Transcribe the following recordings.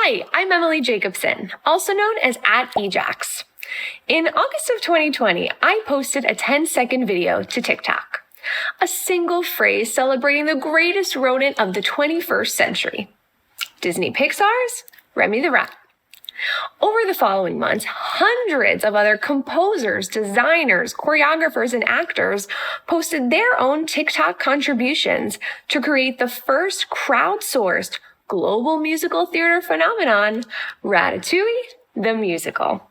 Hi, I'm Emily Jacobson, also known as @ejax. In August of 2020, I posted a 10-second video to TikTok. A single phrase celebrating the greatest rodent of the 21st century. Disney Pixar's Remy the Rat. Over the following months, hundreds of other composers, designers, choreographers, and actors posted their own TikTok contributions to create the first crowdsourced global musical theater phenomenon, Ratatouille, the musical.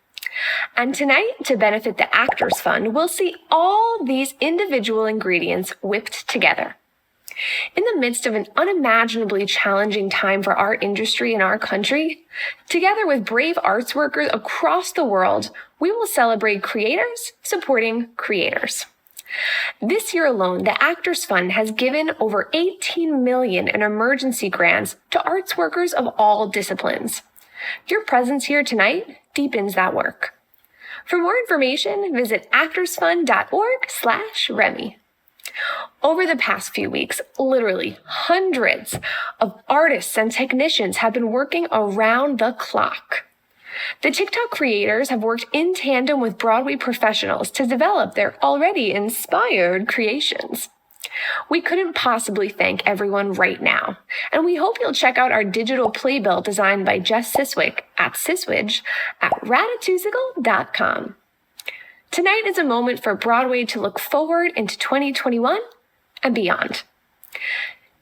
And tonight, to benefit the Actors Fund, we'll see all these individual ingredients whipped together. In the midst of an unimaginably challenging time for our industry and our country, together with brave arts workers across the world, we will celebrate creators supporting creators. This year alone, the Actors Fund has given over $18 million in emergency grants to arts workers of all disciplines. Your presence here tonight deepens that work. For more information, visit actorsfund.org/Remy. Over the past few weeks, literally hundreds of artists and technicians have been working around the clock. The TikTok creators have worked in tandem with Broadway professionals to develop their already inspired creations. We couldn't possibly thank everyone right now, and we hope you'll check out our digital playbill designed by Jess Siswick at Ratatousical.com. Tonight is a moment for Broadway to look forward into 2021 and beyond.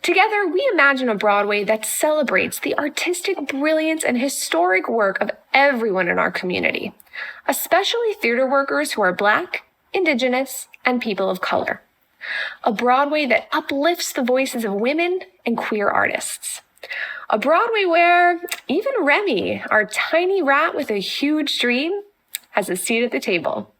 Together, we imagine a Broadway that celebrates the artistic brilliance and historic work of everyone in our community, especially theater workers who are Black, Indigenous, and people of color. A Broadway that uplifts the voices of women and queer artists. A Broadway where even Remy, our tiny rat with a huge dream, has a seat at the table.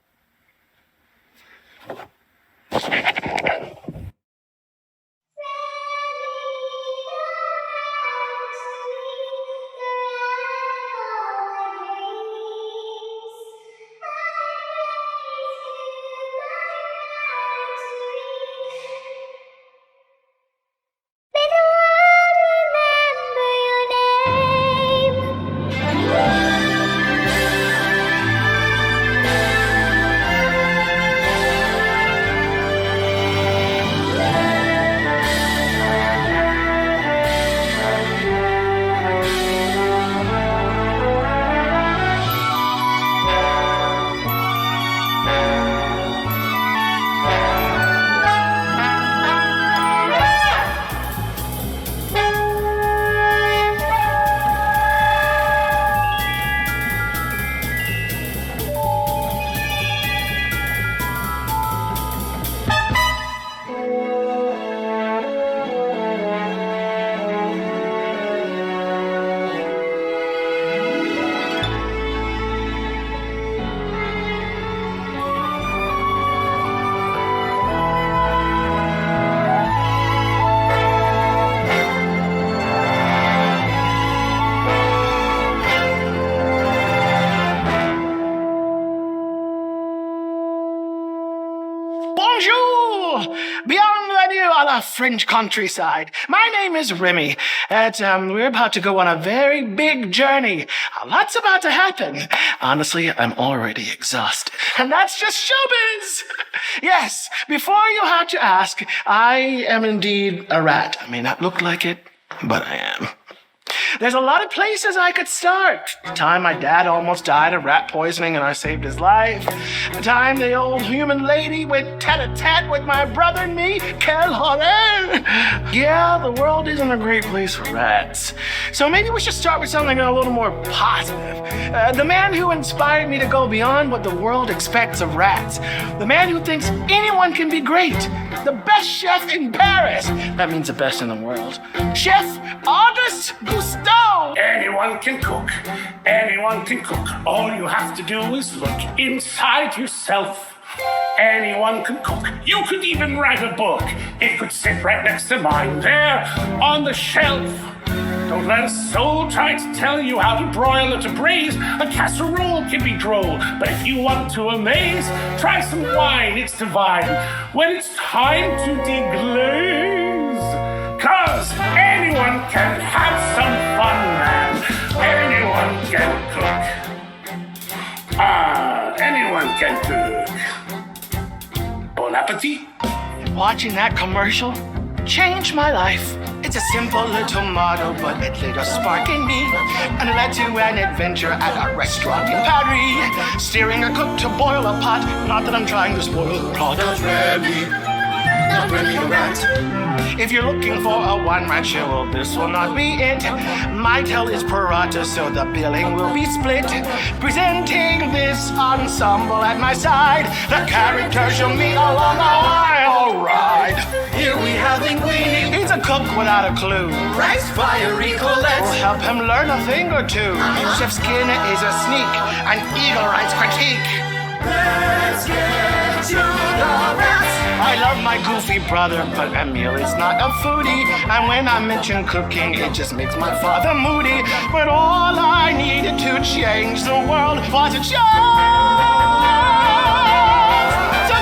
French countryside. My name is Remy, and we're about to go on a very big journey. A lot's about to happen. Honestly, I'm already exhausted. And that's just showbiz! Yes, before you have to ask, I am indeed a rat. I may not look like it, but I am. There's a lot of places I could start. The time my dad almost died of rat poisoning and I saved his life. The time the old human lady went tat-a-tat with my brother and me. Quel horreur! Yeah, the world isn't a great place for rats. So maybe we should start with something a little more positive. The man who inspired me to go beyond what the world expects of rats. The man who thinks anyone can be great. The best chef in Paris. That means the best in the world. Chef Auguste Gusteau. Anyone can cook. Anyone can cook. All you have to do is look inside yourself. Anyone can cook. You could even write a book. It could sit right next to mine there on the shelf. Don't let a soul try to tell you how to broil or to braise. A casserole can be droll, but if you want to amaze, try some wine, it's divine. When it's time to deglaze, 'cause anyone can have some fun, man. can cook. Bon appetit. Watching that commercial changed my life. It's a simple little motto, but it lit a spark in me and led to an adventure at a restaurant in Paris. Steering a cook to boil a pot, not that I'm trying to spoil the plot. Not Remy the rat. If you're looking for a one-man show, well, this will not be it. My tale is prorata, so the billing will be split. Presenting this ensemble at my side, the characters you'll meet along the wild ride. Here we have Linguini, He's a cook without a clue. rice fiery Colette. We'll help him learn a thing or two. Chef Skinner is a sneak, an eagle rights critique. Let's get to the rats. I love my goofy brother, but Emil is not a foodie. And when I mention cooking, it just makes my father moody. But all I needed to change the world was a chance to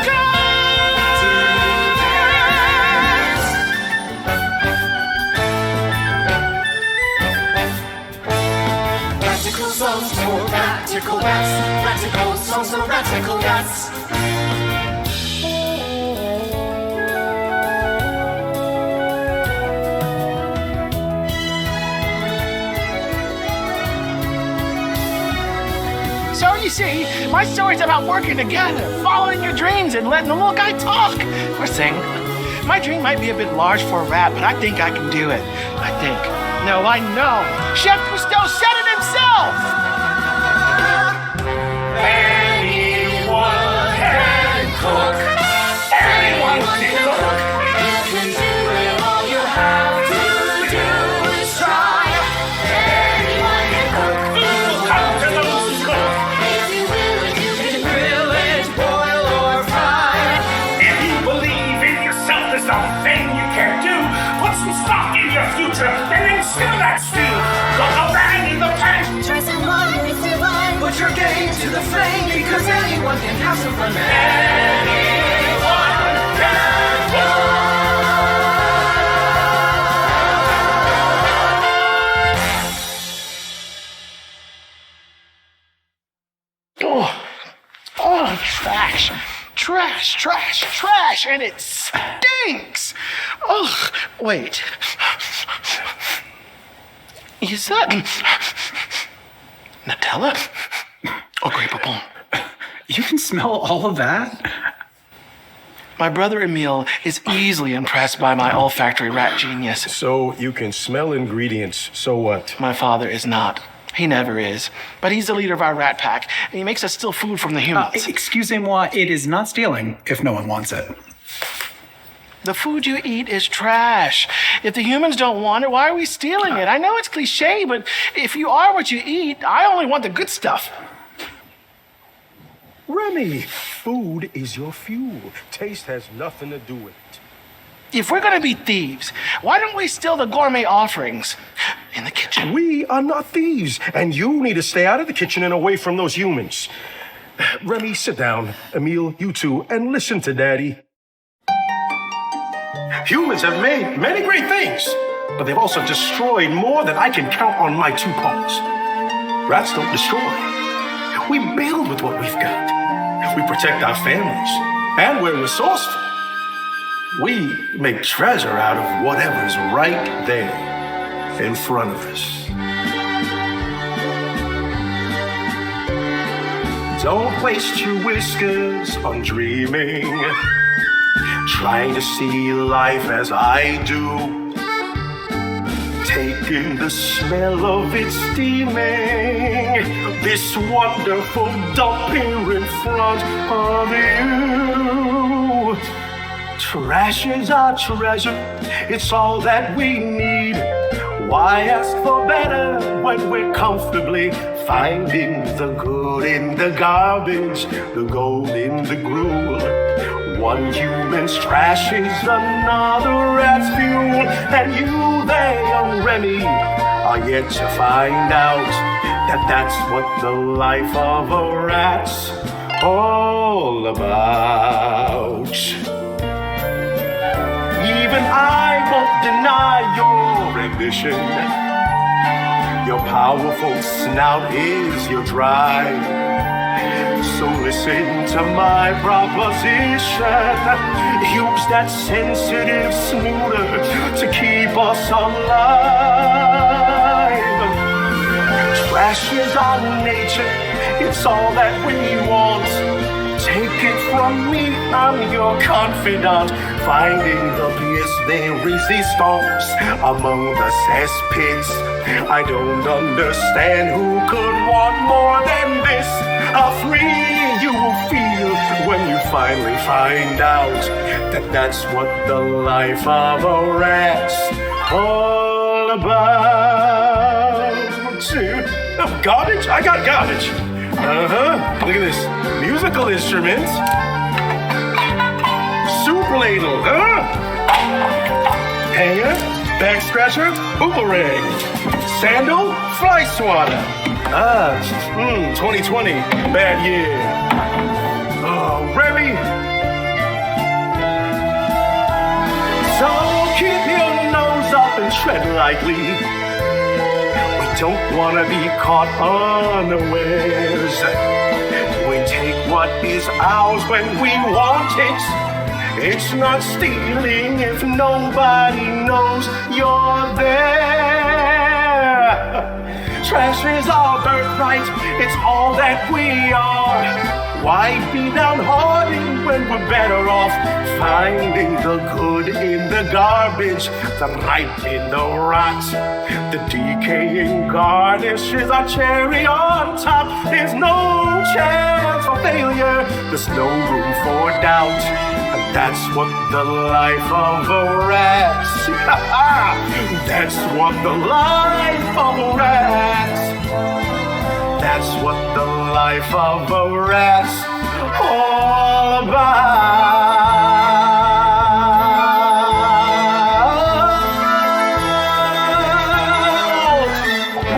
Radical songs for radical rats. Radical songs for radical rats. So you see, my story's about working together, following your dreams, and letting the little guy talk or sing. My dream might be a bit large for a rat, but I think I can do it. I think. No, I know. Chef Cousteau said it himself! Anyone can cook. Anyone can cook. You can do it, all you have to do is try. Anyone can cook. Look out to those who cook. If you will it, you can grill it, boil or fry. If you believe in yourself, there's nothing you can't do. Put some stock in your future and then stew that stew. Look around in the pan. Try some water if you like. Put your game to the flame, because anyone can have some fun. Anyone can Oh, oh, trash. Trash, trash, trash, and it stinks. Oh, wait. Is that Nutella? Or Grey Poupon? You can smell all of that? My brother Emil is easily impressed by my olfactory rat genius. So you can smell ingredients. So what? My father is not. He never is. But he's the leader of our rat pack, and he makes us steal food from the humans. Excusez-moi, it is not stealing if no one wants it. The food you eat is trash. If the humans don't want it, why are we stealing it? I know it's cliche, but if you are what you eat, I only want the good stuff. Remy, food is your fuel. Taste has nothing to do with it. If we're gonna be thieves, why don't we steal the gourmet offerings in the kitchen? We are not thieves, and you need to stay out of the kitchen and away from those humans. Remy, sit down. Emil, you too, and listen to Daddy. Humans have made many great things, but they've also destroyed more than I can count on my two paws. Rats don't destroy. We build with what we've got. We protect our families, and we're resourceful. We make treasure out of whatever's right there in front of us. Don't waste your whiskers on dreaming, trying to see life as I do. Taking the smell of it steaming, this wonderful dump here in front of you. Trash is our treasure, it's all that we need. Why ask for better when we're comfortably finding the good in the garbage, the gold in the gruel? One human's trash is another rat's fuel, and you there, young Remy, are yet to find out that that's what the life of a rat's all about. Even I won't deny your ambition. Your powerful snout is your drive So listen to my proposition. Use that sensitive smoothie to keep us alive. Trash is our nature, it's all that we want. Take it from me, I'm your confidant. Finding the pièce de résistance among the cesspits. I don't understand who could want more than this. How free you will feel when you finally find out that that's what the life of a rat's all about. Oh, garbage? I got garbage. Look at this. Musical instruments. Soup ladle, hanger, back scratcher, boomerang. Sandal, fly swatter. 2020, bad year. Oh, really? So keep your nose up and tread lightly. We don't want to be caught unawares. We take what is ours when we want it. It's not stealing if nobody knows you're there. Trash is our birthright, it's all that we are. Why be downhearted when we're better off finding the good in the garbage, the right in the rot? The decaying garnish is our cherry on top. There's no chance for failure, there's no room for doubt. And that's what the life of a rat's. That's what the life of a rat's. That's what the life of a rat's all about.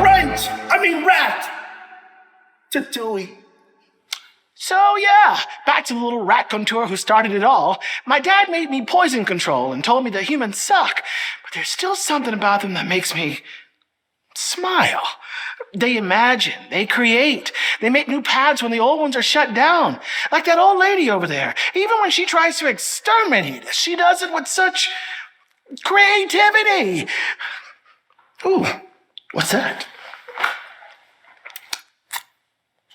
Rent! I mean rat! To Dewey. So yeah, back to the little rat contour who started it all. My dad made me poison control and told me that humans suck, but there's still something about them that makes me smile. They imagine, they create, they make new paths when the old ones are shut down. Like that old lady over there. Even when she tries to exterminate us, she does it with such creativity. Ooh, what's that?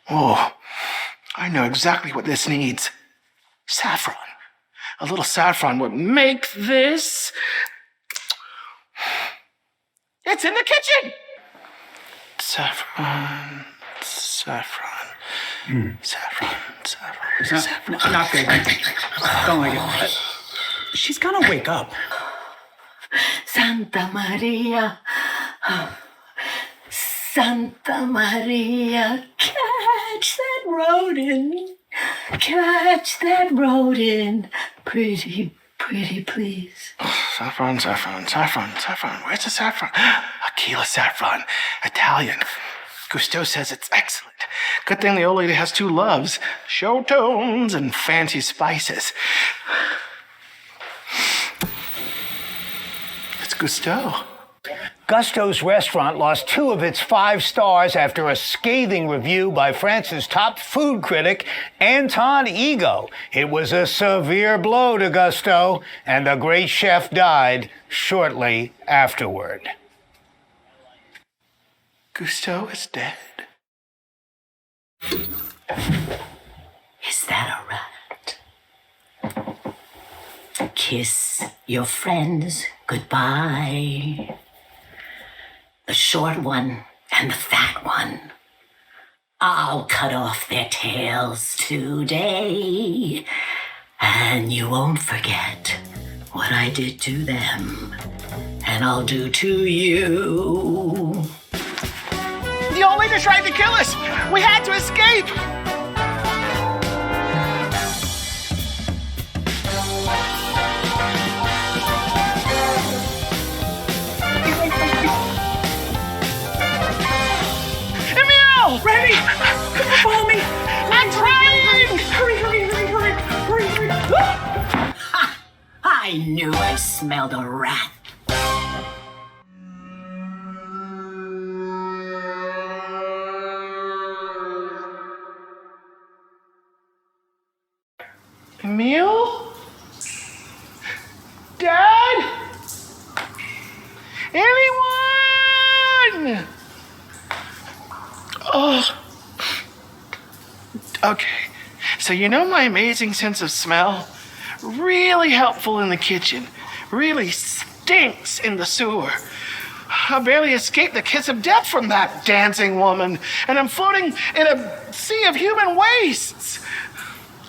Oh, I know exactly what this needs. Saffron. A little saffron would make this. It's in the kitchen! Saffron, saffron, saffron, saffron, saffron. Not good. Don't like it. She's gonna wake up. Santa Maria, Santa Maria, catch that rodent, catch that rodent, pretty, pretty please. Saffron, saffron, saffron, saffron. Where's the saffron? Aquila saffron. Italian. Gusteau says it's excellent. Good thing the old lady has two loves. Show tones and fancy spices. It's Gusteau. Gusto's restaurant lost 2 of its 5 stars after a scathing review by France's top food critic, Anton Ego. It was a severe blow to Gusto, and the great chef died shortly afterward. Gusteau is dead. Is that a rat? Kiss your friends goodbye. The short one and the fat one. I'll cut off their tails today, and you won't forget what I did to them, and I'll do to you. The old lady tried to kill us! We had to escape! Emil! Remy! Follow me! I'm trying! Hurry, hurry, hurry, hurry, hurry, hurry. I knew I smelled a rat. meal? Dad? Anyone? Oh. Okay, so you know my amazing sense of smell? Really helpful in the kitchen. Really stinks in the sewer. I barely escaped the kiss of death from that dancing woman, and I'm floating in a sea of human wastes.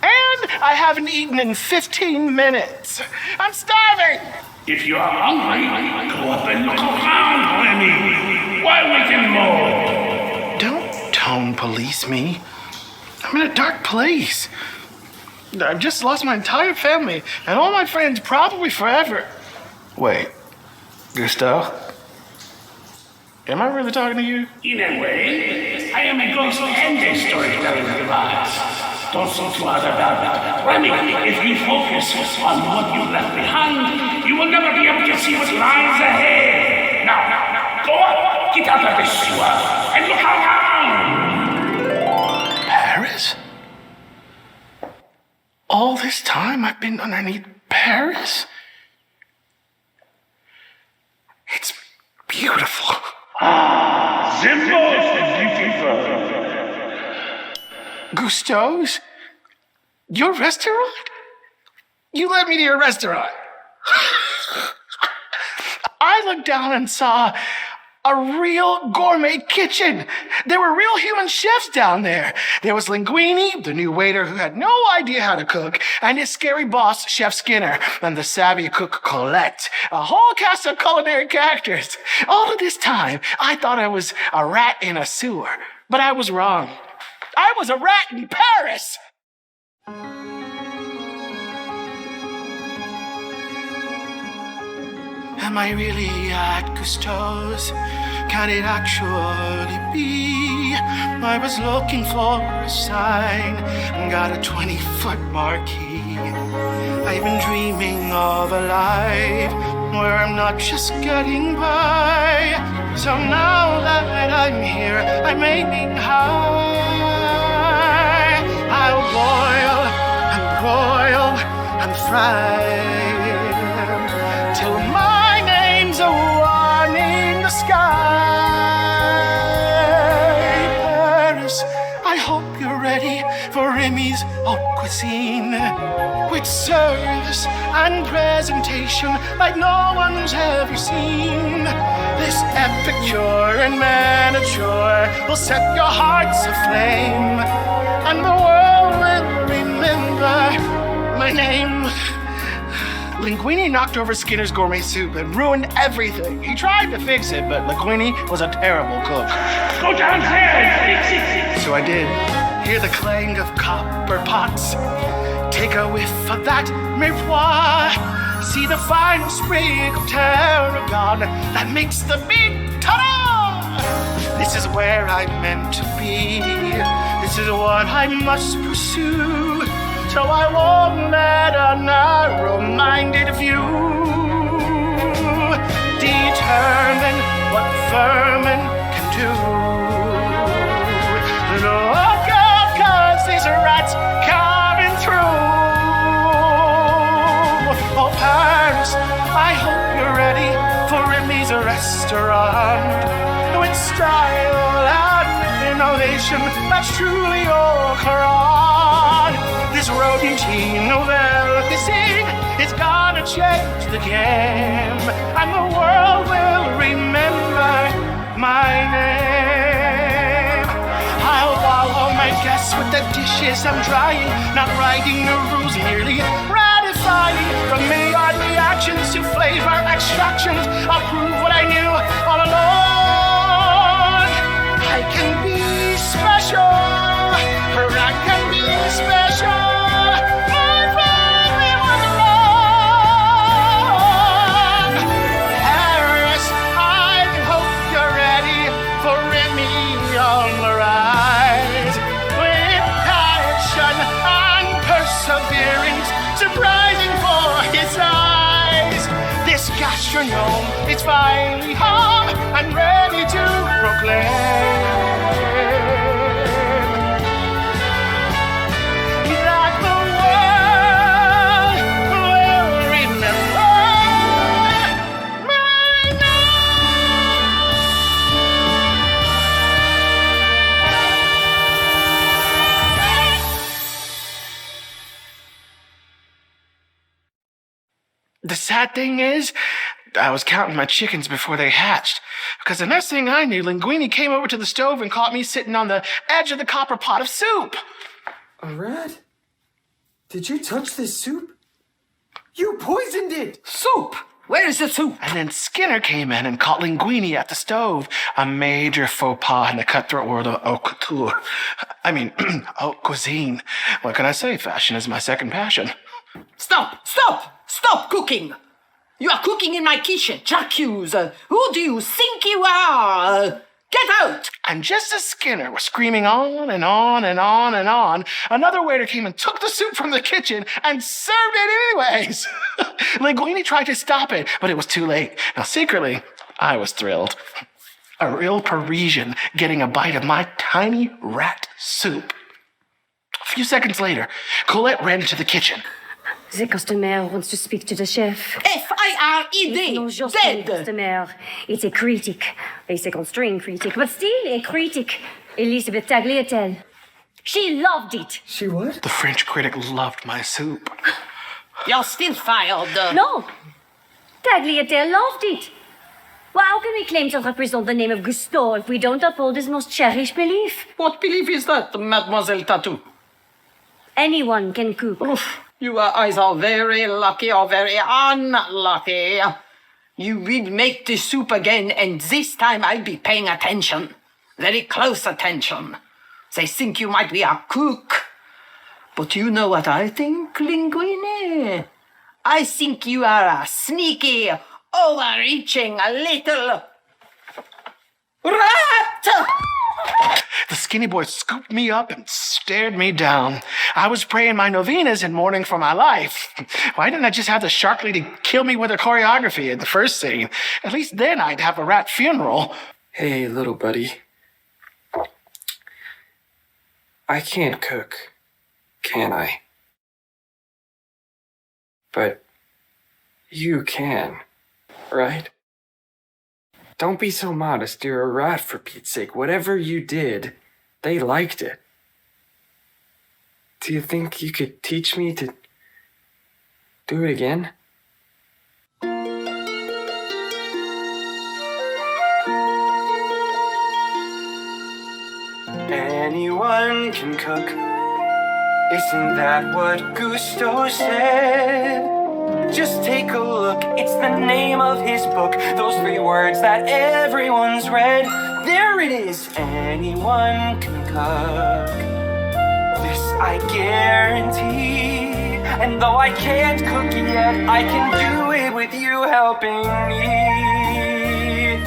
And I haven't eaten in 15 minutes. I'm starving. If you are hungry, go up and look around, Remy, while we can move. Don't tone police me. I'm in a dark place. I've just lost my entire family and all my friends probably forever. Wait, Gustav? Am I really talking to you? In a way, I am a ghost and a storytelling device. Don't so smart about it. Remy, if you focus on what you left behind, you will never be able to see what lies ahead. Now, go up, get out of this sewer, and look around. Paris? All this time I've been underneath Paris? It's beautiful. Simple and beautiful. Gusteau's? Your restaurant? You led me to your restaurant. I looked down and saw a real gourmet kitchen. There were real human chefs down there. There was Linguini, the new waiter who had no idea how to cook, and his scary boss, Chef Skinner, and the savvy cook Colette. A whole cast of culinary characters. All of this time, I thought I was a rat in a sewer, but I was wrong. I was a rat in Paris. Am I really at Gusteau's? Can it actually be? I was looking for a sign and got a 20-foot marquee. I've been dreaming of a life where I'm not just getting by. So now that I'm here, I'm aiming high. I'll boil and broil and fry till my name's a one in the sky. Paris, I hope you're ready for Remy's haute cuisine, with service and presentation like no one's ever seen. This epicure and miniature will set your hearts aflame, and the world will remember my name. Linguini knocked over Skinner's gourmet soup and ruined everything. He tried to fix it, but Linguini was a terrible cook. Go downstairs and fix it. So I did. Hear the clang of copper pots. Take a whiff of that miroir. See the final sprig of tarragon that makes the big ta-da! This is where I'm meant to be. This is what I must pursue. So I won't let a narrow-minded view determine what vermin can do. Look out, 'cause these rats coming through. Oh, Paris, I hope you're ready for Remy's restaurant, with style and innovation that's truly your crown. This routine nouvelle cuisine is gonna change the game, and the world will remember my name. I'll wow my guests with the dishes I'm trying, not writing the rules, merely ratifying. From many odd reactions to flavor extractions, I'll prove what I knew all along. I can be special, or I can be special. My family was wrong. Paris, I hope you're ready for Remy on the rise. With passion and perseverance, surprising for his eyes. This gastronome is finally home and ready to proclaim that the world sad thing is, I was counting my chickens before they hatched. Because the next thing I knew, Linguini came over to the stove and caught me sitting on the edge of the copper pot of soup. A rat? Did you touch this soup? You poisoned it! Soup! Where is the soup? And then Skinner came in and caught Linguini at the stove. A major faux pas in the cutthroat world of haute couture. I mean, haute cuisine. What can I say? Fashion is my second passion. Stop! Stop! Stop cooking! You are cooking in my kitchen. J'accuse. Who do you think you are? Get out! And just as Skinner was screaming on and on and on and on, another waiter came and took the soup from the kitchen and served it anyways. Linguini tried to stop it, but it was too late. Now, secretly, I was thrilled. A real Parisian getting a bite of my tiny rat soup. A few seconds later, Colette ran into the kitchen. The customer wants to speak to the chef. F-I-R-E-D! Non, just a Dead! customer. It's a critic. A second string critic, but still a critic. Elizabeth Tagliatelle. She loved it. She what? The French critic loved my soup. You're still fired. No. Tagliatelle loved it. Well, how can we claim to represent the name of Gusteau if we don't uphold his most cherished belief? What belief is that, Mademoiselle Tattoo? Anyone can cook. Oof. You are either very lucky or very unlucky. You will make the soup again, and this time I'll be paying attention. Very close attention. They think you might be a cook. But you know what I think, Linguini? I think you are a sneaky, overreaching little rat! The skinny boy scooped me up and stared me down. I was praying my novenas and mourning for my life. Why didn't I just have the shark lady kill me with her choreography in the first scene? At least then I'd have a rat funeral. Hey, little buddy. I can't cook, can I? But you can, right? Don't be so modest. You're a rat, for Pete's sake. Whatever you did, they liked it. Do you think you could teach me to do it again? Anyone can cook. Isn't that what Gusteau said? Just take a look, it's the name of his book. Those 3 words that everyone's read. There it is, anyone can cook. This I guarantee. And though I can't cook yet, I can do it with you helping me.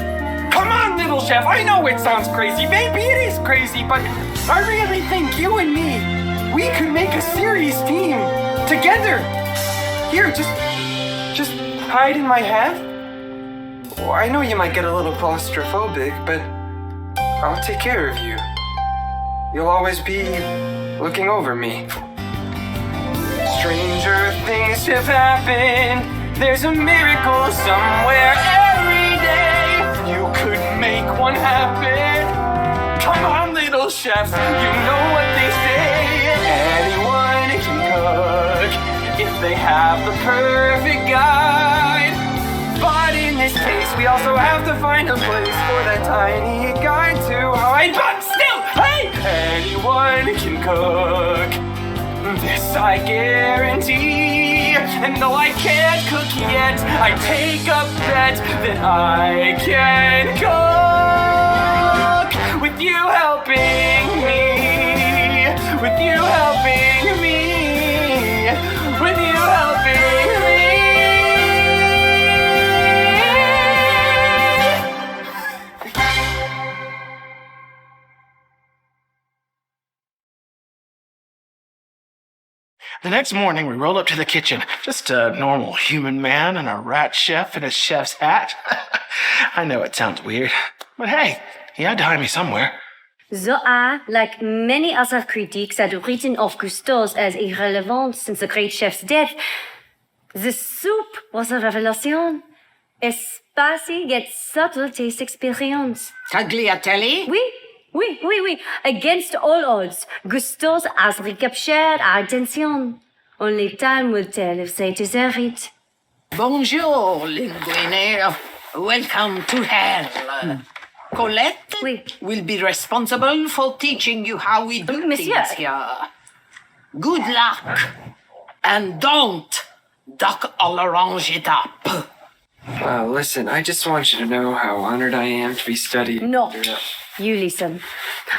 Come on, little chef, I know it sounds crazy. Maybe it is crazy, but I really think you and me, we could make a serious team together. Here, just hide in my hat. Oh, I know you might get a little claustrophobic, but I'll take care of you. You'll always be looking over me. Stranger things have happened. There's a miracle somewhere every day. You could make one happen. Come on, little chefs, you know what they say. Anyone can cook if they have the perfect guide. But in this case, we also have to find a place for that tiny guy to hide. But still, hey! Anyone can cook. This I guarantee. And though I can't cook yet, I take a bet that I can cook. With you helping me. With you helping me. With you helping me. The next morning, we rolled up to the kitchen. Just a normal human man and a rat chef in his chef's hat. I know it sounds weird, but hey, he had to hide me somewhere. Zoa, like many other critics, had written off Gusteau's as irrelevant since the great chef's death. The soup was a revelation. A spicy yet subtle taste experience. Tagliatelle? Oui. Against all odds, Gusteau's has recaptured our attention. Only time will tell if they deserve it. Bonjour, Linguine. Welcome to hell. Colette Oui. will be responsible for teaching you how we do Monsieur. things here. Good luck. And don't duck all arrange it up. Listen, I just want you to know how honored I am to be studying. No, you listen.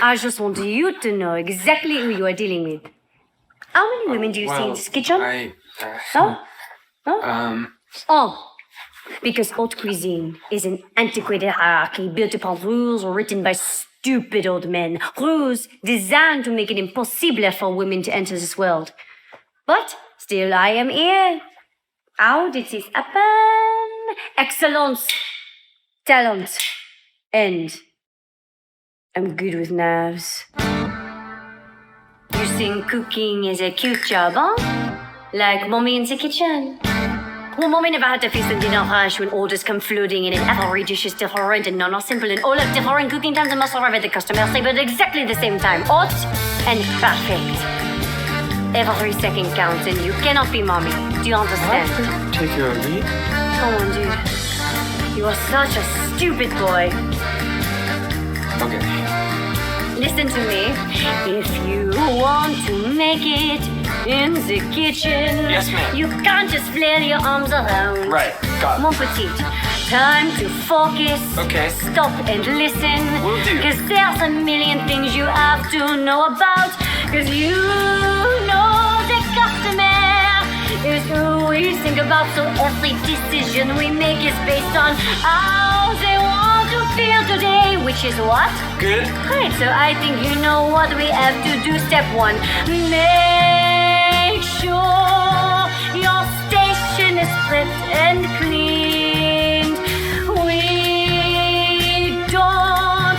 I just want you to know exactly who you are dealing with. How many women do you see in this kitchen? No? Oh, because haute cuisine is an antiquated hierarchy built upon rules written by stupid old men. Rules designed to make it impossible for women to enter this world. But still I am here. How did this happen? Excellence, talent, and I'm good with nerves. You think cooking is a cute job, huh? Like mommy in the kitchen. Well, mommy never had to face the dinner rush when orders come flooding in and every dish is different and none are simple and all of different cooking times and must arrive at the customer's table at exactly the same time. Hot and perfect. Every second counts and you cannot be mommy. Do you understand? Take your lead. Oh, dude. You are such a stupid boy. Okay. Listen to me. If you want to make it in the kitchen, Yes, ma'am. you can't just flail your arms around. Right, got it. Mon petit, time to focus. Okay. Stop and listen. Will do. Cause there's a million things you have to know about. Cause you know the customer is who we think about. So every decision we make is based on how they want to feel today. Which is what? Good. Great, so I think you know what we have to do. Step one, make sure your station is prepped and cleaned. We don't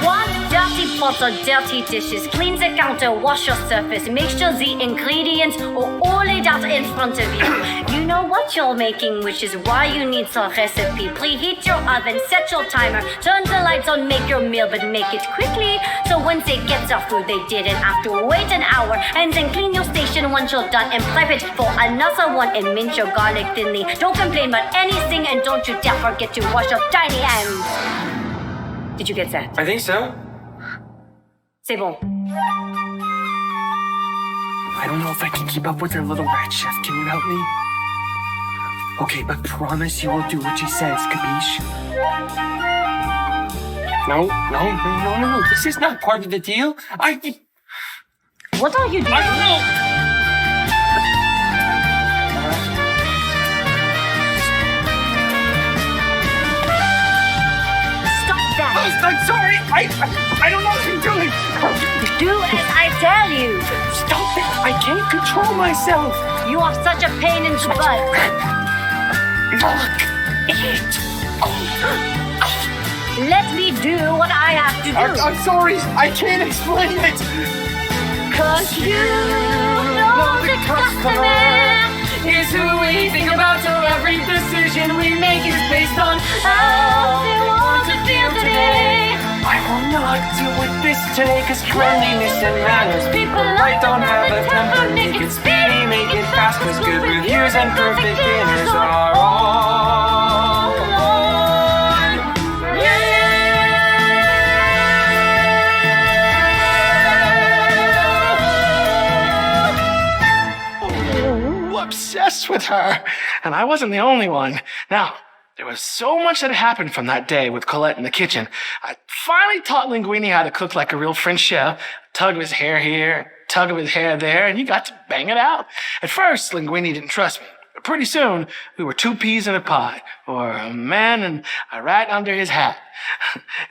want dirty pots or dirty dishes. Clean the counter, wash your surface. Make sure the ingredients are all laid out in front of you. You know what you're making, which is why you need some recipe. Preheat your oven, set your timer, turn the lights on, make your meal, but make it quickly. So once they get their food, they didn't have to wait an hour. And then clean your station once you're done and prep it for another one and mince your garlic thinly. Don't complain about anything and don't you dare forget to wash your tiny hands. Did you get that? I think so. C'est bon. I don't know if I can keep up with her little rat chef. Can you help me? Okay, but promise you will do what she says, capiche? No. This is not part of the deal. What are you doing? I don't know. Stop that! I'm sorry. I don't know what I'm doing. Do as I tell you. Stop it. I can't control myself. You are such a pain in the butt. Look. It. Let me do what I have to do. I'm sorry. I can't explain it. Cause you know the customer is who we think about. So every decision we make is based on how they want to feel today. I will not deal with this today, cause cleanliness and manners. People like don't have a temper. Make it speedy, make it fast, cause good reviews and perfect dinners are all on. Obsessed with her, and I wasn't the only one. Now, there was so much that happened from that day with Colette in the kitchen. I finally taught Linguini how to cook like a real French chef. Tug of his hair here, tug of his hair there, and he got to bang it out. At first, Linguini didn't trust me. But pretty soon, we were two peas in a pod, or a man and a rat under his hat.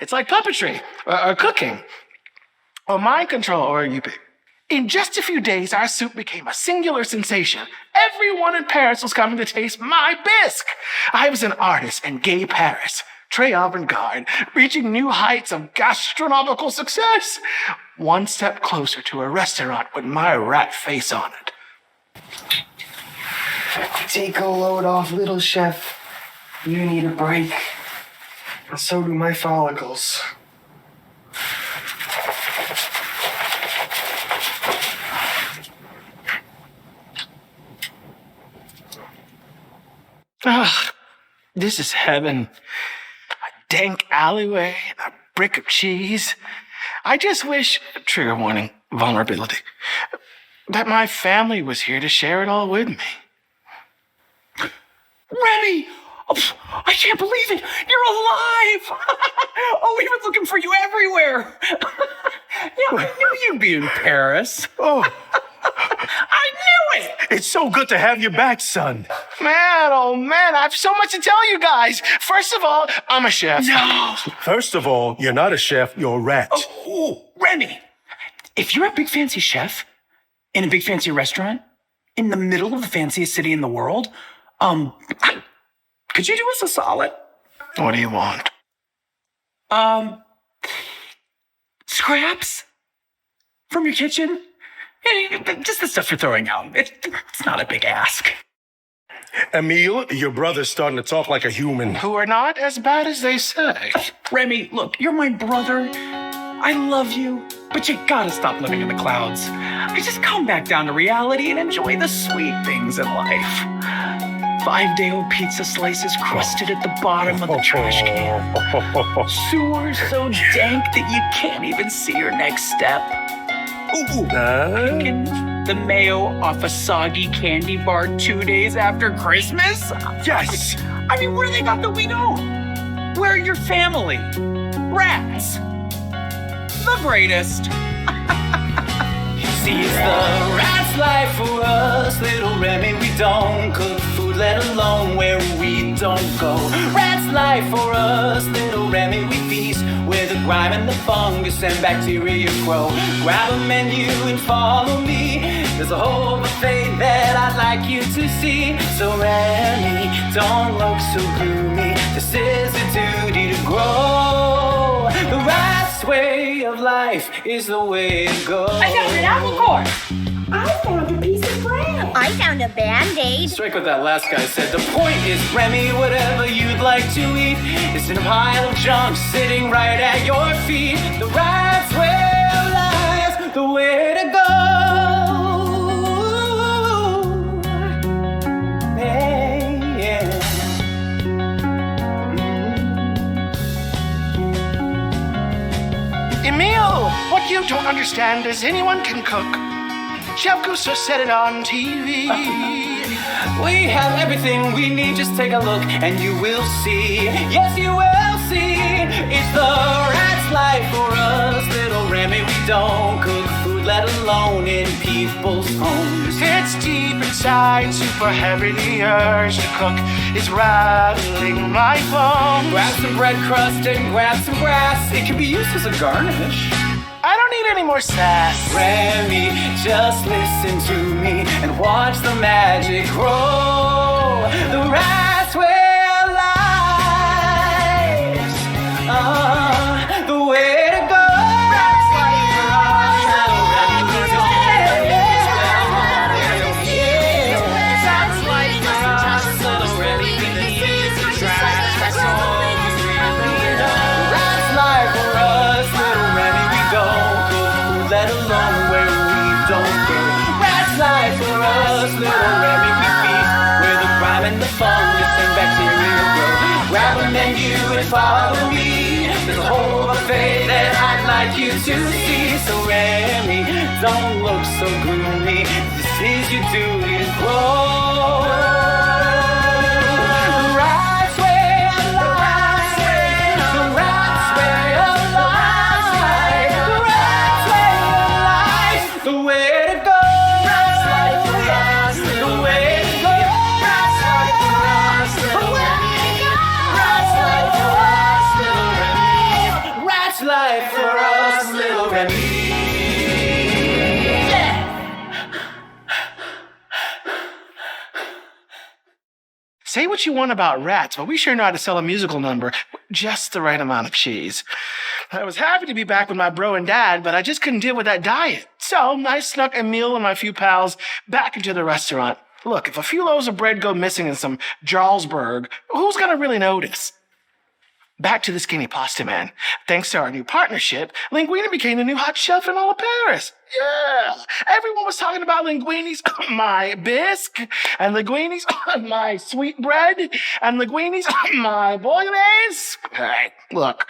It's like puppetry, or cooking, or mind control, or you pick. In just a few days, our soup became a singular sensation. Everyone in Paris was coming to taste my bisque. I was an artist in gay Paris, très avant-garde, reaching new heights of gastronomical success. One step closer to a restaurant with my rat face on it. Take a load off, little chef. You need a break. And so do my follicles. Ugh, this is heaven. A dank alleyway and a brick of cheese. I just wish, trigger warning, vulnerability, that my family was here to share it all with me. Remy! Oh, I can't believe it! You're alive! Oh, we've been looking for you everywhere! Yeah, I knew you'd be in Paris. Oh, I knew it! it's so good to have you back, son. Man, oh man, I have so much to tell you guys. First of all, I'm a chef. No! First of all, you're not a chef, you're a rat. Oh, Remy! If you're a big fancy chef in a big fancy restaurant in the middle of the fanciest city in the world, could you do us a solid? What do you want? Scraps from your kitchen? Just the stuff you're throwing out. It's not a big ask. Emile, your brother's starting to talk like a human. Who are not as bad as they say. Remy, look, you're my brother. I love you, but you gotta stop living in the clouds. I just come back down to reality and enjoy the sweet things in life. 5-day-old pizza slices crusted at the bottom of the trash can. Sewers so dank that you can't even see your next step. Ooh, picking the mayo off a soggy candy bar 2 days after Christmas? Yes! I mean, where they got that we don't? Where are your family? Rats. The greatest. Sees the rat's life for us, little Remy. We don't cook food, let alone where we don't go. Rat's life for us, little Remy. We feast where the grime and the fungus and bacteria grow. Grab a menu and follow me. There's a whole buffet that I'd like you to see. So Remy, don't look so gloomy. This is a duty to grow. The rat's way of life is the way to go. I found an apple core. I found a piece of bread. I found a Band-Aid. Strike what that last guy said. The point is, Remy, whatever you'd like to eat is in a pile of junk sitting right at your feet. The rat's way of life, the way to go. Hey, yeah. Emile, what you don't understand is anyone can cook. Chef Gusto said it on TV. We have everything we need, just take a look and you will see. Yes, you will see. It's the rat's life for us, little Remy. We don't cook food, let alone in people's homes. It's deep inside, super heavy. The urge to cook is rattling my bones. Grab some bread crust and grab some grass. It can be used as a garnish. I don't need any more sass. Remy, just listen to me and watch the magic grow. The rat's way of life, the way to go. Rat's life for us, little Remy. Rat's life for us, little Remy. Rat's life for us, little Remy. Let alone where we don't go. Rat's life for us, little Remy. We feast where the grime and the fungus and bacteria grow. Grab a menu and follow me. There's a whole buffet that I'd like you to see. So Remy, don't look so gloomy. This is your duty to grow. The rat's way of life. The rat's way of life. The way to go. Rat's life for us. The way to go. Rat's life for us. The way to go. Rat's life for us, little Remy. Rat's life for us, little Remy. Yeah. Say what you want about rats, but we sure know how to sell a musical number with just the right amount of cheese. I was happy to be back with my bro and dad, but I just couldn't deal with that diet. So I snuck Emile and my few pals back into the restaurant. Look, if a few loaves of bread go missing in some Jarlsberg, who's gonna really notice? Back to the skinny pasta man. Thanks to our new partnership, Linguini became the new hot chef in all of Paris. Yeah. Everyone was talking about Linguini's my bisque, and Linguini's my sweet bread, and Linguini's my bolognese. Hey, look,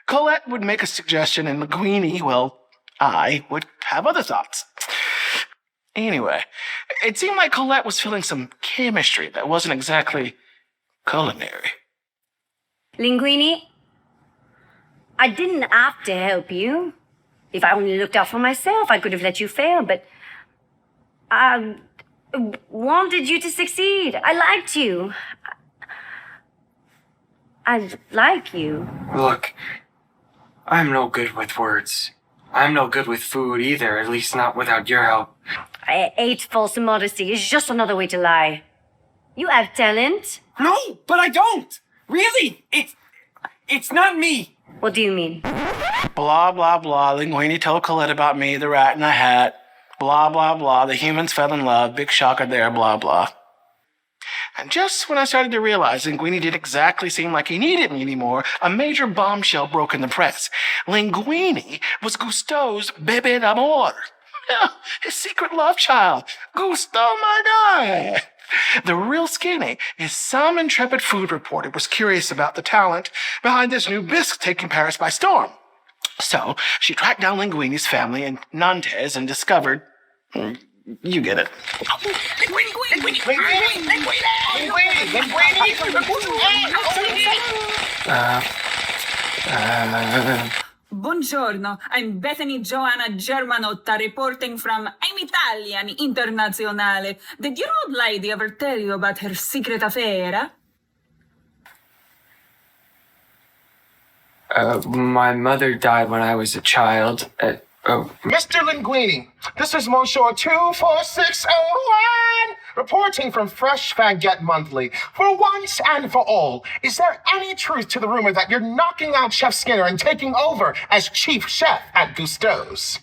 Colette would make a suggestion, and Linguini, well, I would have other thoughts. Anyway, it seemed like Colette was feeling some chemistry that wasn't exactly culinary. Linguini, I didn't have to help you. If I only looked out for myself, I could have let you fail, but I wanted you to succeed. I liked you. I like you. Look, I'm no good with words. I'm no good with food either, at least not without your help. I ate false modesty. It's just another way to lie. You have talent. No, but I don't! Really? It's not me! What do you mean? Blah, blah, blah. Linguini told Colette about me, the rat in a hat. Blah, blah, blah. The humans fell in love. Big shocker there, blah, blah. And just when I started to realize Linguini didn't exactly seem like he needed me anymore, a major bombshell broke in the press. Linguini was Gusteau's bébé d'amour. Yeah, his secret love child. Gusteau, my guy. The real skinny is some intrepid food reporter was curious about the talent behind this new bisque taking Paris by storm. So she tracked down Linguini's family in Nantes and discovered... You get it. Buongiorno, I'm Bethany Joanna Germanotta reporting from I'm Italian Internazionale. Did your old lady ever tell you about her secret affair? My mother died when I was a child. Mr. Linguini, this is Monsieur 24601, reporting from Fresh Baguette Monthly. For once and for all, is there any truth to the rumor that you're knocking out Chef Skinner and taking over as chief chef at Gusteau's?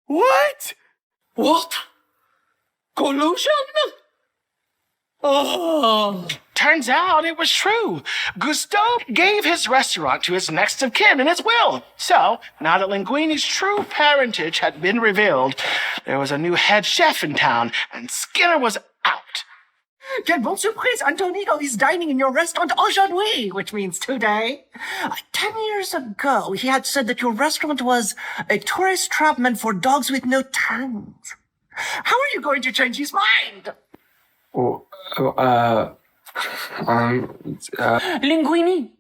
What? What? Collusion? Oh. Turns out it was true. Gusteau gave his restaurant to his next of kin in his will. So, now that Linguini's true parentage had been revealed, there was a new head chef in town, and Skinner was out. Quelle bonne surprise! Antonigo is dining in your restaurant aujourd'hui, which means today. 10 years ago, he had said that your restaurant was a tourist trap meant for dogs with no tongues. How are you going to change his mind? Linguini,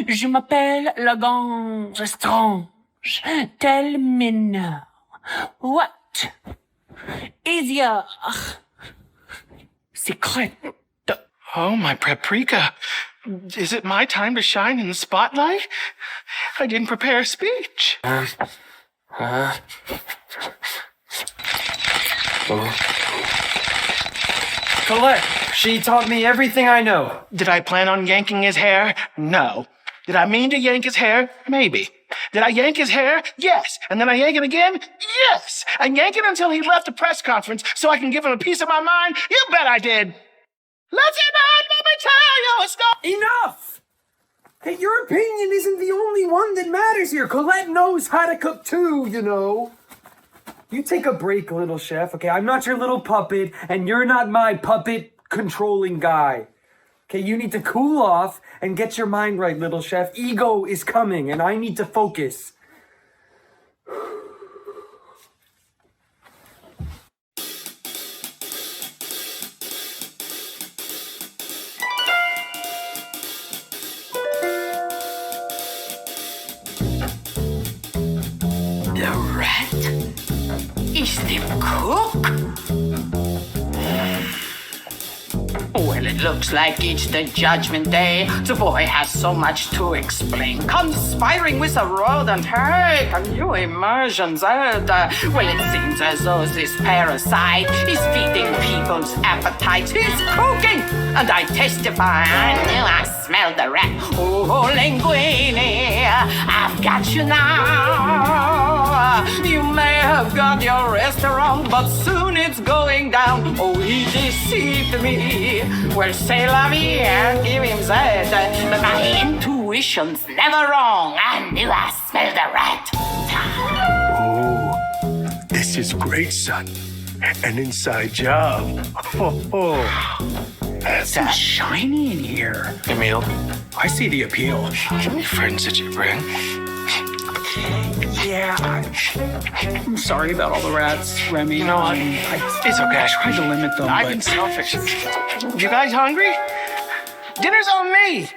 je m'appelle la Gange Strange. Tell me now, what is your secret? Oh, my paprika. Is it my time to shine in the spotlight? I didn't prepare a speech. Colette, she taught me everything I know. Did I plan on yanking his hair? No. Did I mean to yank his hair? Maybe. Did I yank his hair? Yes. And then I yank it again? Yes. I yank it until he left the press conference so I can give him a piece of my mind? You bet I did. Let's let me tell you a story. Enough! Hey, your opinion isn't the only one that matters here. Colette knows how to cook too, you know. You take a break, little chef, okay? I'm not your little puppet, and you're not my puppet controlling guy. Okay, you need to cool off and get your mind right, little chef. Ego is coming, and I need to focus. The rat is the cook? Well, it looks like it's the judgment day. The boy has so much to explain. Conspiring with a rodent. Hey, can you imagine that? Well, it seems as though this parasite is feeding people's appetites. He's cooking! And I testify, I knew I smelled the rat. Oh, Linguini, I've got you now. You may have got your restaurant, but soon it's going down. Oh, he deceived me. Well, say la vie and give him that. But my intuition intuition's never wrong. I knew I smelled a rat. Oh, this is great, son. An inside job. It's so shiny in here. Emil, I see the appeal. How many friends did you bring? Yeah, I'm sorry about all the rats, Remy. You know what? It's okay. I tried to limit them, I've but... been selfish. You guys hungry? Dinner's on me.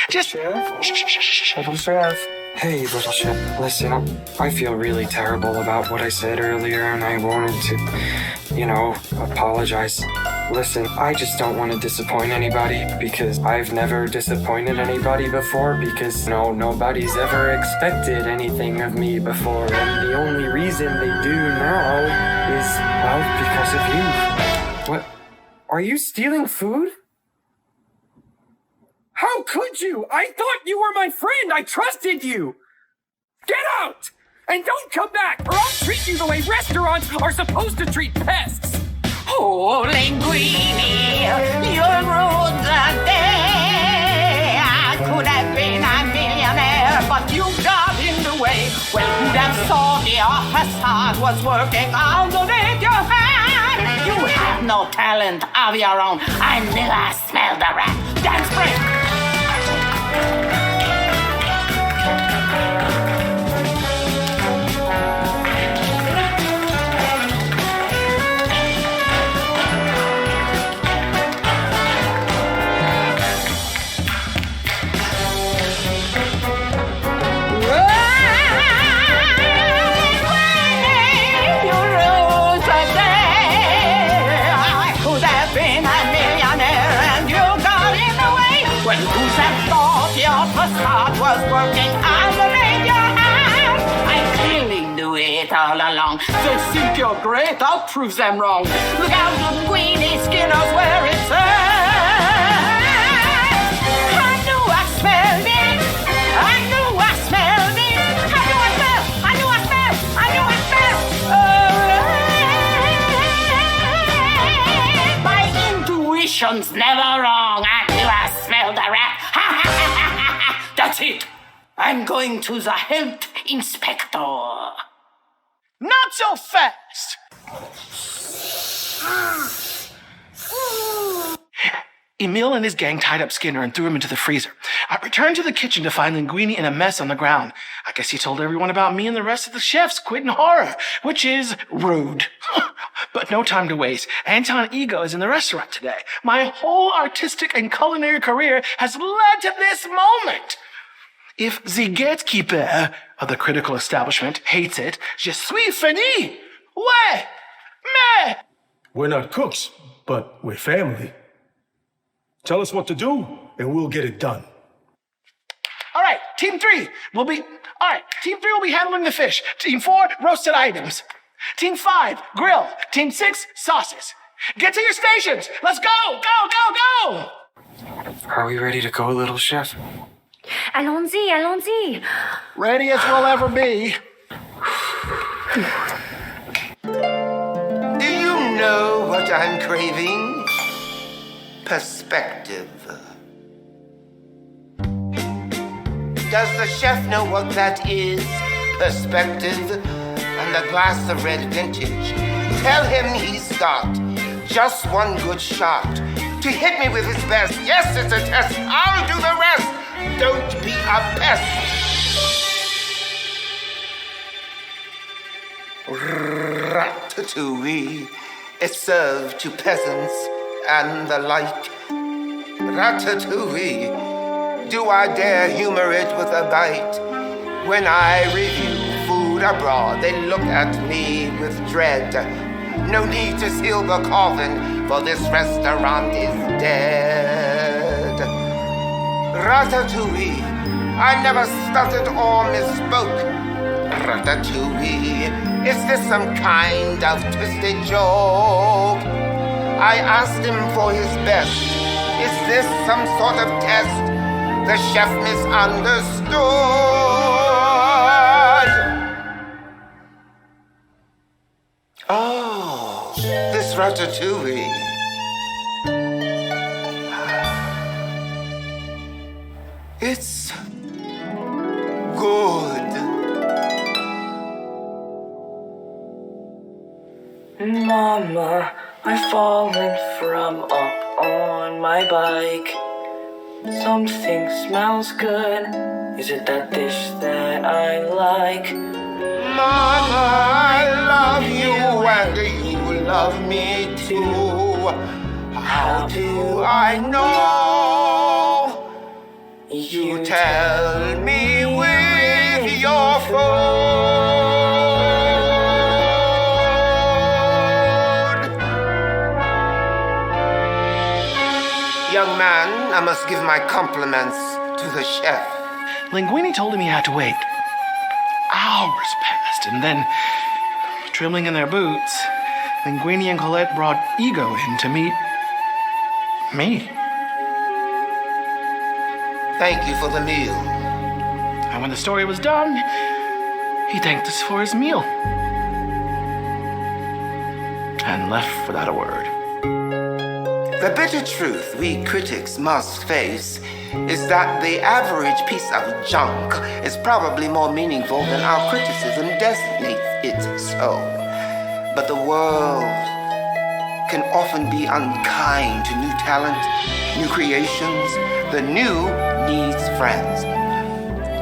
Just... Little Chef. Hey, Little Chef. Listen, I feel really terrible about what I said earlier, and I wanted to, apologize. Listen, I just don't want to disappoint anybody, because I've never disappointed anybody before, because nobody's ever expected anything of me before, and the only reason they do now is, well, because of you. What? Are you stealing food? How could you? I thought you were my friend. I trusted you. Get out! And don't come back, or I'll treat you the way restaurants are supposed to treat pests. Oh, Linguini, you're rude that day. I could have been a millionaire, but you got in the way. Well, who'd have thought your facade was working underneath your hand? You have no talent of your own. I knew I smelled a rat. Dance break. Facade was working underneath your hand. I clearly knew it all along. They think you're great, I'll prove them wrong. Look out, Linguini, Skinner's where it's at. I knew I smelled it. I knew I smelled it. I knew I smelled. I knew I smelled. I knew I smelled. My intuition's never wrong. I knew I smelled a rat. That's it. I'm going to the health inspector. Not so fast! Emil and his gang tied up Skinner and threw him into the freezer. I returned to the kitchen to find Linguini in a mess on the ground. I guess he told everyone about me and the rest of the chefs quit in horror, which is rude. But no time to waste. Anton Ego is in the restaurant today. My whole artistic and culinary career has led to this moment. If the gatekeeper of the critical establishment hates it, je suis fini. Ouais, mais. We're not cooks, but we're family. Tell us what to do, and we'll get it done. All right, Team 3 will be handling the fish. Team 4, roasted items. Team 5, grill. Team 6, sauces. Get to your stations. Let's go, go, go, go. Are we ready to go, Little Chef? Allons-y, allons-y. Ready as we'll ever be. Do you know what I'm craving? Perspective. Does the chef know what that is? Perspective and a glass of red vintage. Tell him he's got just one good shot to hit me with his best. Yes, it's a test. I'll do the rest. Don't be a pest. Ratatouille. It's served to peasants and the like. Ratatouille. Do I dare humor it with a bite? When I review food abroad, they look at me with dread. No need to seal the coffin, for this restaurant is dead. Ratatouille. I never stuttered or misspoke. Ratatouille. Is this some kind of twisted joke? I asked him for his best. Is this some sort of test? The chef misunderstood. Oh, this ratatouille. It's Mama, I've fallen from up on my bike. Something smells good. Is it that dish that I like? Mama, I love you and you love me too. How do I know? You tell me with your phone. Young man, I must give my compliments to the chef. Linguini told him he had to wait. Hours passed, and then, trembling in their boots, Linguini and Colette brought Ego in to meet me. Thank you for the meal. And when the story was done, he thanked us for his meal. And left without a word. The bitter truth we critics must face is that the average piece of junk is probably more meaningful than our criticism designates it so. But the world can often be unkind to new talent, new creations. The new needs friends.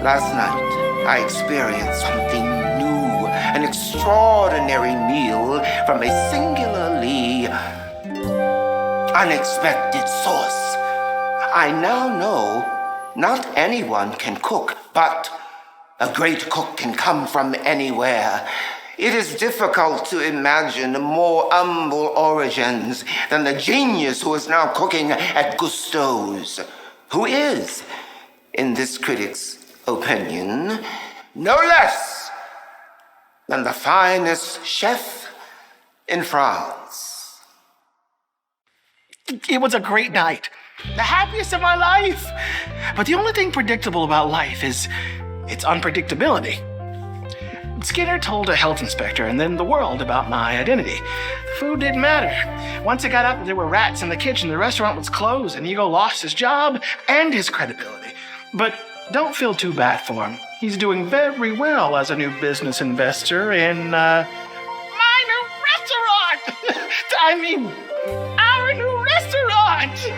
Last night, I experienced something new, an extraordinary meal from a singularly unexpected source. I now know not anyone can cook, but a great cook can come from anywhere. It is difficult to imagine more humble origins than the genius who is now cooking at Gusteau's, who is, in this critic's opinion, no less than the finest chef in France. It was a great night. The happiest of my life. But the only thing predictable about life is its unpredictability. Skinner told a health inspector and then the world about my identity. The food didn't matter. Once it got out that there were rats in the kitchen, the restaurant was closed and Ego lost his job and his credibility. But don't feel too bad for him. He's doing very well as a new business investor in, my new restaurant! I mean, our new restaurant!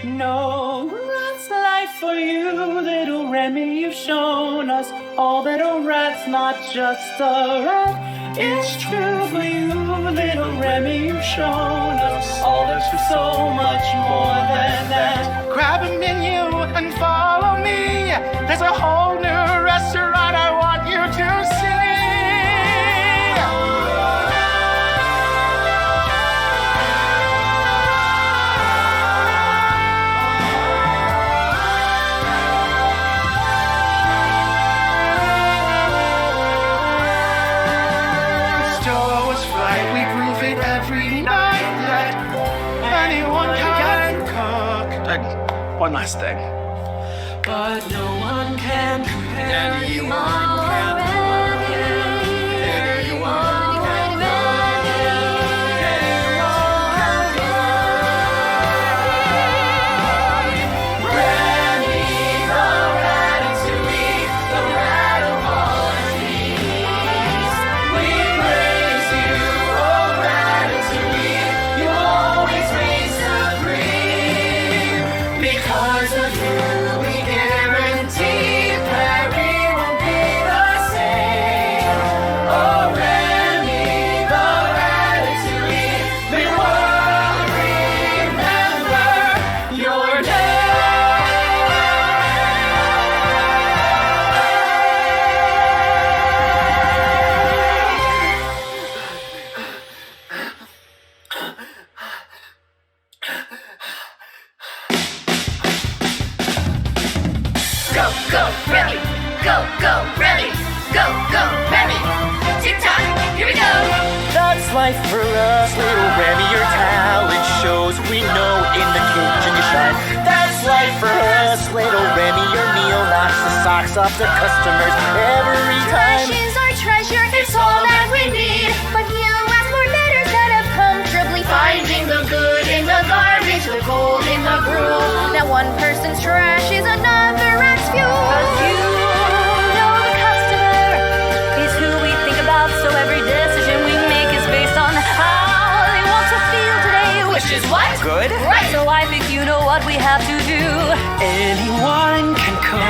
No, that's life for you, little Remy. You've shown us all that a rat's not just a rat. It's true for you, little Remy. You've shown us all that you're so much more than that. Grab a menu and follow me. There's a whole new restaurant I want you to see. One last thing. But no one can compare anyone can life for us, little Remy. Your talent shows. We know in the kitchen you shine. That's life for us, little Remy. Your meal knocks the socks off the customers every time. Fresh is our treasure, it's all that we need. But you ask for better instead of comfortably finding the good in the garbage, the gold in the gruel. Now one person's trash is another rat's fuel. But you know the customer is who we think about, so every decision we make is based on we have to do. Anyone can cook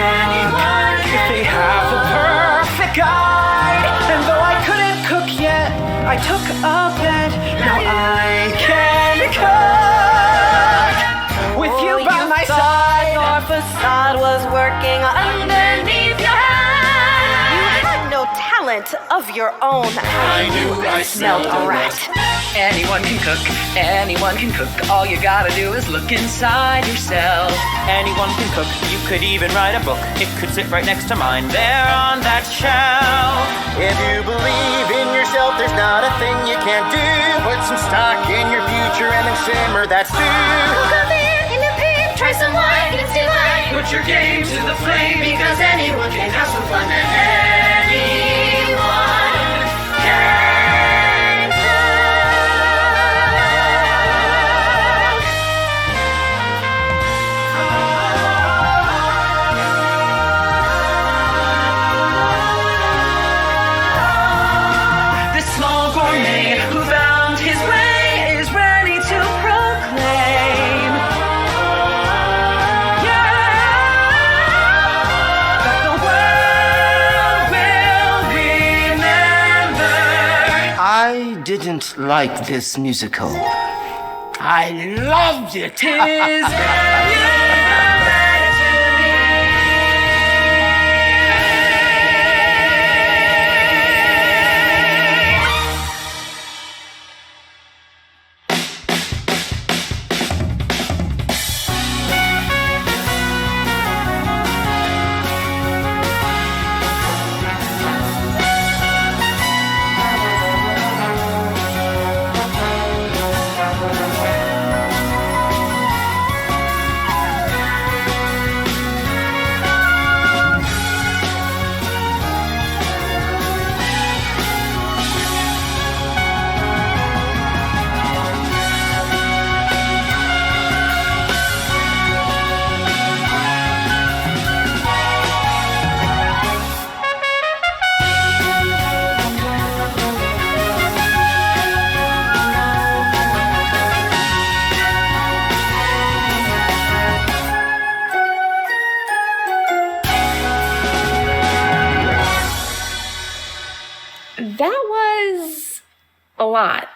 if they have the perfect guide. And though I couldn't cook yet, I took a bet. Now I can cook with you by my side. Your facade was working underneath your hand. You had no talent of your own. I knew I smelled a rat. Anyone can cook, anyone can cook. All you gotta do is look inside yourself. Anyone can cook, you could even write a book. It could sit right next to mine there on that shelf. If you believe in yourself, there's not a thing you can't do. Put some stock in your future and then simmer that stew. Cook up in the pig, try some wine, it's delight. Put your game to the flame, Because anyone can have some fun and anyone can. this small gourmet who found his way is ready to proclaim. That the world will remember. I didn't like this musical. I loved it. Tis That was a lot.